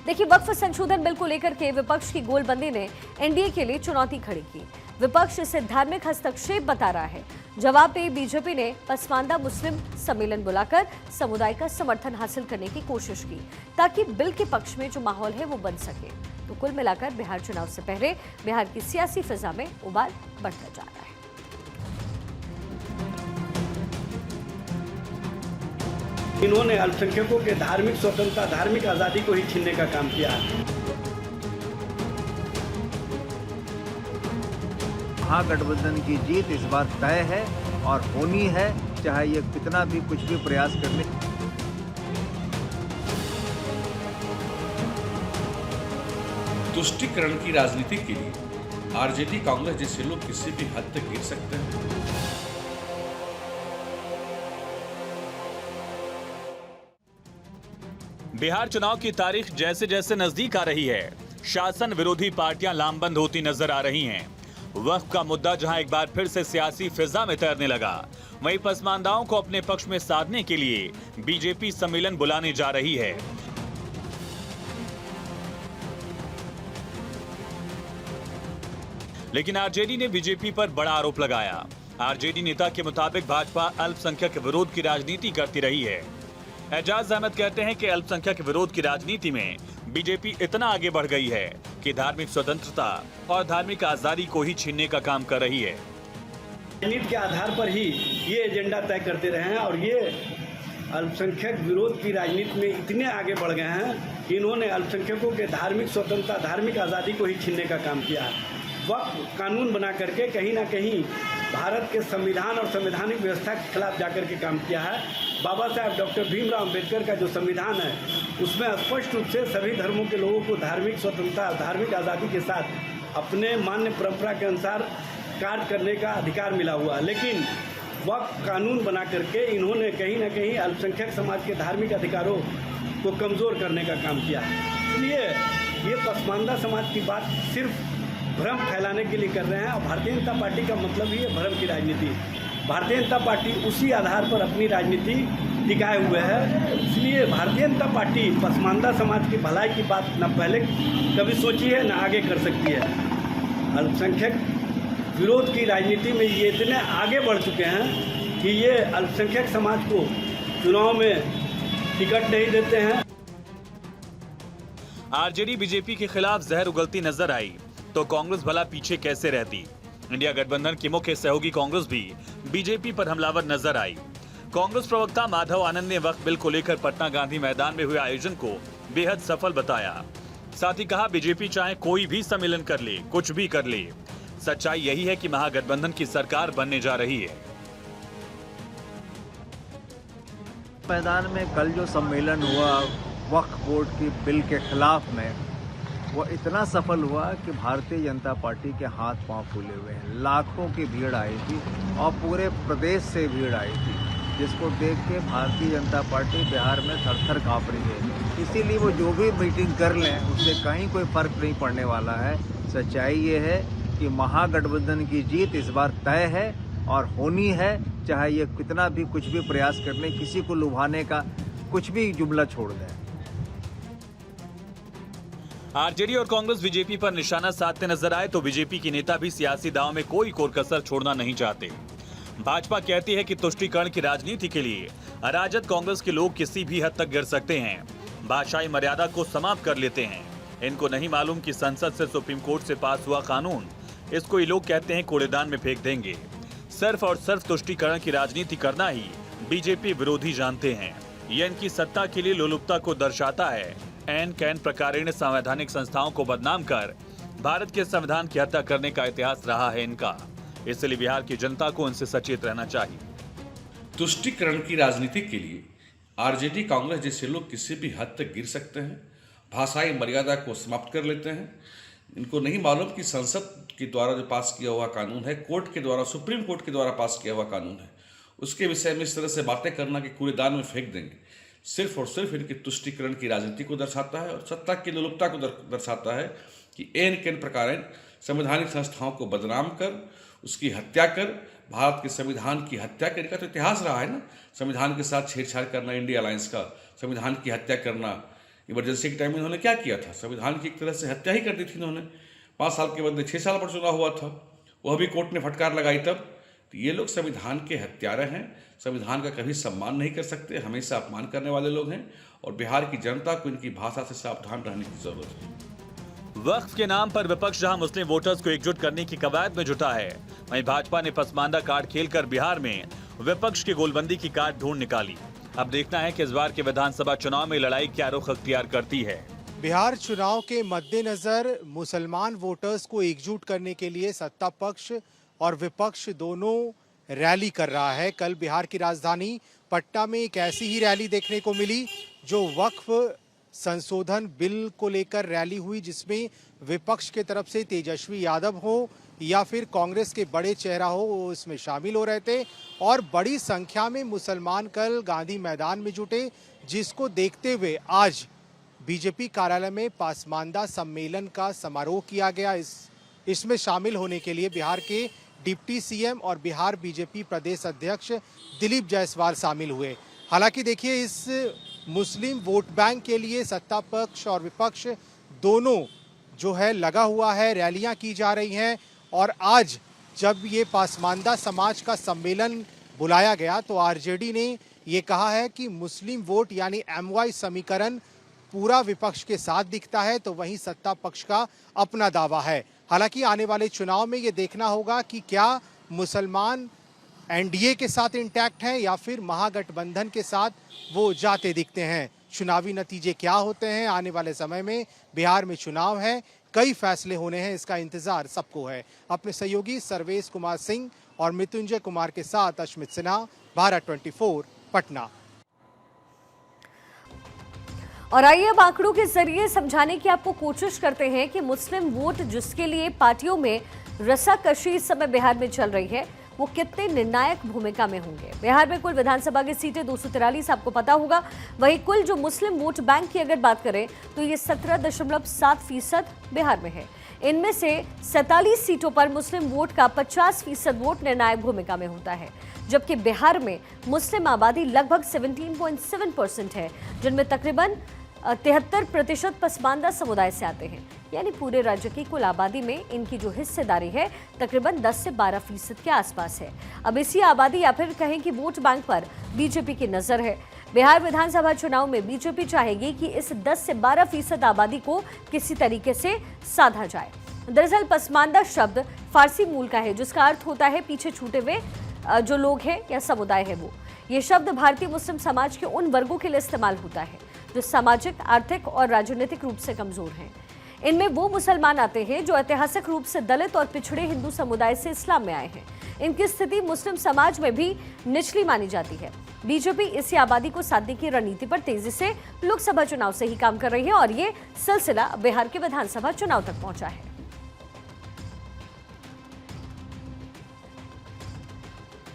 देखिए, वक्फ संशोधन बिल को लेकर के विपक्ष की गोलबंदी ने एनडीए के लिए चुनौती खड़ी की। विपक्ष इसे धार्मिक हस्तक्षेप बता रहा है। जवाब पे बीजेपी ने पसमानदा मुस्लिम सम्मेलन बुलाकर समुदाय का समर्थन हासिल करने की कोशिश की, ताकि बिल के पक्ष में जो माहौल है वो बन सके। तो कुल मिलाकर बिहार चुनाव से पहले बिहार की सियासी फिजा में उबाल बढ़ता जा रहा है। इन्होंने अल्पसंख्यकों के धार्मिक स्वतंत्रता, धार्मिक आज़ादी को ही छीनने का काम किया है। महागठबंधन की जीत इस बार तय है और होनी है, चाहे ये कितना भी कुछ भी प्रयास करने। तुष्टीकरण की राजनीति के लिए आरजेडी कांग्रेस जैसे लोग किसी भी हद तक गिर सकते हैं। बिहार चुनाव की तारीख जैसे जैसे नजदीक आ रही है, शासन विरोधी पार्टियां लामबंद होती नजर आ रही हैं। वक्फ का मुद्दा जहां एक बार फिर से सियासी फिजा में तैरने लगा, वहीं पसमानदाओं को अपने पक्ष में साधने के लिए बीजेपी सम्मेलन बुलाने जा रही है। लेकिन आरजेडी ने बीजेपी पर बड़ा आरोप लगाया। आरजेडी नेता के मुताबिक भाजपा अल्पसंख्यक विरोध की राजनीति करती रही है। एजाज अहमद कहते हैं कि अल्पसंख्यक विरोध की राजनीति में बीजेपी इतना आगे बढ़ गई है कि धार्मिक स्वतंत्रता और धार्मिक आजादी को ही छीनने का काम कर रही है। राजनीति के आधार पर ही ये एजेंडा तय करते रहे हैं और ये अल्पसंख्यक विरोध की राजनीति में इतने आगे बढ़ गए हैं कि इन्होंने अल्पसंख्यकों के धार्मिक स्वतंत्रता, धार्मिक आज़ादी को ही छीनने का काम किया है। वक्फ कानून बना करके कहीं ना कहीं भारत के संविधान और संवैधानिक व्यवस्था के खिलाफ जाकर के काम किया है। बाबा साहब डॉक्टर भीमराव अम्बेडकर का जो संविधान है उसमें स्पष्ट रूप से सभी धर्मों के लोगों को धार्मिक स्वतंत्रता, धार्मिक आज़ादी के साथ अपने मान्य परंपरा के अनुसार कार्य करने का अधिकार मिला हुआ। लेकिन वक्फ कानून बना करके इन्होंने कहीं ना कहीं अल्पसंख्यक समाज के धार्मिक अधिकारों को कमज़ोर करने का काम किया है। इसलिए ये पसमानदा समाज की बात सिर्फ भ्रम फैलाने के लिए कर रहे हैं और भारतीय जनता पार्टी का मतलब ही है भ्रम की राजनीति। भारतीय जनता पार्टी उसी आधार पर अपनी राजनीति टिकाए हुए है। इसलिए भारतीय जनता पार्टी पसमानदा समाज की भलाई की बात न पहले कभी सोची है न आगे कर सकती है। अल्पसंख्यक विरोध की राजनीति में ये इतने आगे बढ़ चुके हैं कि ये अल्पसंख्यक समाज को चुनाव में टिकट नहीं देते हैं। आरजेडी बीजेपी के खिलाफ जहर उगलती नजर आई तो कांग्रेस भला पीछे कैसे रहती। इंडिया गठबंधन की मुख्य सहयोगी कांग्रेस भी बीजेपी पर हमलावर नजर आई। कांग्रेस प्रवक्ता माधव आनंद ने वक्फ बिल को लेकर पटना गांधी मैदान में हुए आयोजन को बेहद सफल बताया। साथ ही कहा, बीजेपी चाहे कोई भी सम्मेलन कर ले, कुछ भी कर ले, सच्चाई यही है कि महागठबंधन की सरकार बनने जा रही है। मैदान में कल जो सम्मेलन हुआ वक्फ बोर्ड की बिल के खिलाफ में, वो इतना सफल हुआ कि भारतीय जनता पार्टी के हाथ पांव फूले हुए हैं। लाखों की भीड़ आई थी और पूरे प्रदेश से भीड़ आई थी, जिसको देख के भारतीय जनता पार्टी बिहार में थर-थर काँप रही है। इसीलिए वो जो भी मीटिंग कर लें उससे कहीं कोई फर्क नहीं पड़ने वाला है। सच्चाई ये है कि महागठबंधन की जीत इस बार तय है और होनी है, चाहे ये कितना भी कुछ भी प्रयास कर लें, किसी को लुभाने का कुछ भी जुमला छोड़ दें। आरजेडी और कांग्रेस बीजेपी पर निशाना साधते नजर आए तो बीजेपी के नेता भी सियासी दांव में कोई कोर कसर छोड़ना नहीं चाहते। भाजपा कहती है कि तुष्टीकरण की राजनीति के लिए अराजक कांग्रेस के लोग किसी भी हद तक गिर सकते हैं, भाषाई मर्यादा को समाप्त कर लेते हैं। इनको नहीं मालूम कि संसद से सुप्रीम कोर्ट से पास हुआ कानून, इसको ये लोग कहते हैं कूड़ेदान में फेंक देंगे। सिर्फ और सिर्फ तुष्टीकरण की राजनीति करना ही बीजेपी विरोधी जानते हैं। यह इनकी सत्ता के लिए लोलुपता को दर्शाता है। एन कैन प्रकारेण संवैधानिक संस्थाओं को बदनाम कर भारत के संविधान की हत्या करने का इतिहास रहा है इनका। इसलिए बिहार की जनता को इनसे सचेत रहना चाहिए। तुष्टीकरण की राजनीति के लिए आरजेडी कांग्रेस जैसे लोग किसी भी हद तक गिर सकते हैं, भाषाई मर्यादा को समाप्त कर लेते हैं। इनको नहीं मालूम कि संसद के द्वारा जो पास किया हुआ कानून है, कोर्ट के द्वारा, सुप्रीम कोर्ट के द्वारा पास किया हुआ कानून है, उसके विषय में इस तरह से बातें करना कि कूड़ेदान में फेंक देंगे, सिर्फ और सिर्फ इनकी तुष्टीकरण की राजनीति को दर्शाता है और सत्ता की लोलुपता को दर्शाता है कि एन केन प्रकार संवैधानिक संस्थाओं को बदनाम कर, उसकी हत्या कर, भारत के संविधान की हत्या करने का तो इतिहास रहा है ना। संविधान के साथ छेड़छाड़ करना, इंडिया अलायंस का, संविधान की हत्या करना, इमरजेंसी के टाइम में इन्होंने क्या किया था? संविधान की एक तरह से हत्या ही कर दी थी इन्होंने। 5 साल के बदले 6 साल पर चुनाव हुआ था, वह भी कोर्ट ने फटकार लगाई तब। तो ये लोग संविधान के हत्यारे हैं, संविधान का कभी सम्मान नहीं कर सकते, हमेशा अपमान करने वाले लोग हैं और बिहार की जनता को इनकी भाषा से सावधान रहने की जरूरत है। वक्फ के नाम पर विपक्ष जहां मुस्लिम वोटर्स को एकजुट करने की कवायद में जुटा है, वहीं भाजपा ने पसमानदा कार्ड खेलकर बिहार में विपक्ष की गोलबंदी की कार्ड ढूंढ निकाली। अब देखना है कि इस बार के विधानसभा चुनाव में लड़ाई क्या रुख अख्तियार करती है। बिहार चुनाव के मद्देनजर मुसलमान वोटर्स को एकजुट करने के लिए सत्ता पक्ष और विपक्ष दोनों रैली कर रहा है। कल बिहार की राजधानी पटना में एक ऐसी ही रैली देखने को मिली जो वक्फ संशोधन बिल को लेकर रैली हुई, जिसमें विपक्ष के तरफ से तेजस्वी यादव हो या फिर कांग्रेस के बड़े चेहरा हो, वो इसमें शामिल हो रहे थे और बड़ी संख्या में मुसलमान कल गांधी मैदान में जुटे, जिसको देखते हुए आज बीजेपी कार्यालय में पसमानदा सम्मेलन का समारोह किया गया। इसमें शामिल होने के लिए बिहार के डिप्टी सीएम और बिहार बीजेपी प्रदेश अध्यक्ष दिलीप जायसवाल शामिल हुए। हालांकि देखिए, इस मुस्लिम वोट बैंक के लिए सत्ता पक्ष और विपक्ष दोनों जो है लगा हुआ है, रैलियां की जा रही हैं और आज जब ये पसमानदा समाज का सम्मेलन बुलाया गया तो आरजेडी ने ये कहा है कि मुस्लिम वोट यानी MY समीकरण पूरा विपक्ष के साथ दिखता है, तो वहीं सत्ता पक्ष का अपना दावा है। हालांकि आने वाले चुनाव में ये देखना होगा कि क्या मुसलमान NDA के साथ इंटैक्ट हैं या फिर महागठबंधन के साथ वो जाते दिखते हैं। चुनावी नतीजे क्या होते हैं आने वाले समय में, बिहार में चुनाव है, कई फैसले होने हैं, इसका इंतजार सबको है। अपने सहयोगी सर्वेश कुमार सिंह और मृत्युंजय कुमार के साथ अश्मित सिन्हा, भारत 24, पटना। और आइए अब आंकड़ों के जरिए समझाने की आपको कोशिश करते हैं कि मुस्लिम वोट जिसके लिए पार्टियों में रस्साकशी इस समय बिहार में चल रही है, वो कितने निर्णायक भूमिका में होंगे। बिहार में कुल विधानसभा की सीटें 243 आपको पता होगा। वहीं कुल जो मुस्लिम वोट बैंक की अगर बात करें तो ये 17.7% बिहार में है। इनमें से 47 सीटों पर मुस्लिम वोट का 50% वोट निर्णायक भूमिका में होता है, जबकि बिहार में मुस्लिम आबादी लगभग 17.7% है, जिनमें तकरीबन 73% पसमानदा समुदाय से आते हैं। यानी पूरे राज्य की कुल आबादी में इनकी जो हिस्सेदारी है तकरीबन 10 से 12% के आसपास है। अब इसी आबादी या फिर कहें कि वोट बैंक पर बीजेपी की नजर है। बिहार विधानसभा चुनाव में बीजेपी चाहेगी कि इस 10 से 12% आबादी को किसी तरीके से साधा जाए। दरअसल पसमानदा शब्द फारसी मूल का है, जिसका अर्थ होता है पीछे छूटे हुए जो लोग हैं या समुदाय है वो। ये शब्द भारतीय मुस्लिम समाज के उन वर्गों के लिए इस्तेमाल होता है जो सामाजिक, आर्थिक और राजनीतिक रूप से कमजोर हैं। इनमें वो मुसलमान आते हैं जो ऐतिहासिक रूप से दलित और पिछड़े हिंदू समुदाय से इस्लाम में आए हैं। इनकी स्थिति मुस्लिम समाज में भी निचली मानी जाती है। बीजेपी इसी आबादी को साधने की रणनीति पर तेजी से लोकसभा चुनाव से ही काम कर रही है और ये सिलसिला बिहार के विधानसभा चुनाव तक पहुंचा है।